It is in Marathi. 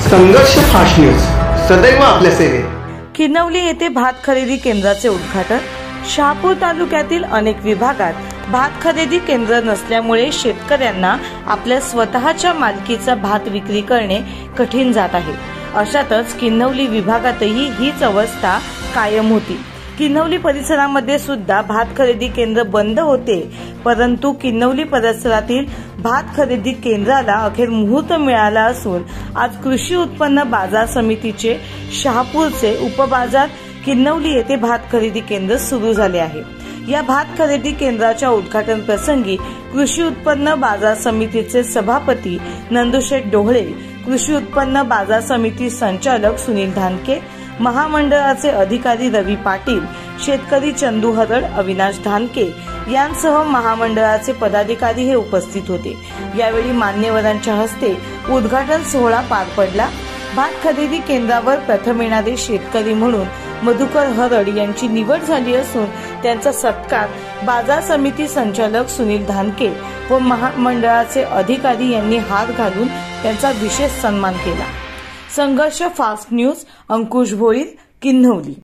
संघर्ष फास्ट न्यूज सदैव आपल्या सेवेत। किनवली येथे भात खरेदी केंद्राचे उद्घाटन। शहापूर तालुक्यातील अनेक विभागात भात खरेदी केंद्र नसल्यामुळे शेतकऱ्यांना आपल्या स्वतःच्या मालकीचा भात विक्री करणे कठीण जात आहे। अशातच किनवली विभागातही हीच अवस्था कायम होती। किनवली परिसरामध्ये सुद्धा भात खरेदी केंद्र बंद होते, परंतु किनवली परिसरातील भात खरेदी केंद्राला अखेर मुहूर्त मिळाला असून आज कृषी उत्पन्न बाजार समितीचे शहापूरचे उपबाजार किनवली येथे भात खरेदी केंद्र सुरू झाले आहे। या भात खरेदी केंद्राच्या उद्घाटन प्रसंगी कृषी उत्पन्न बाजार समितीचे सभापती नंदुशेठ डोहळे, कृषी उत्पन्न बाजार समिती संचालक सुनील धानके, महामंडळाचे अधिकारी रवी पाटील, शेतकरी चंदू हरड, अविनाश धानके यांसह महामंडळाचे पदाधिकारी हे उपस्थित होते। यावेळी मान्यवरांच्या हस्ते उद्घाटन सोहळा पार पडला। भात खरेदी केंद्रावर प्रथम येणारे शेतकरी म्हणून मधुकर हरड यांची निवड झाली असून त्यांचा सत्कार बाजार समिती संचालक सुनील धानके व महामंडळाचे अधिकारी यांनी हात घालून त्यांचा विशेष सन्मान केला। संघर्ष फास्ट न्यूज, अंकुश भोईर, किन्नवली।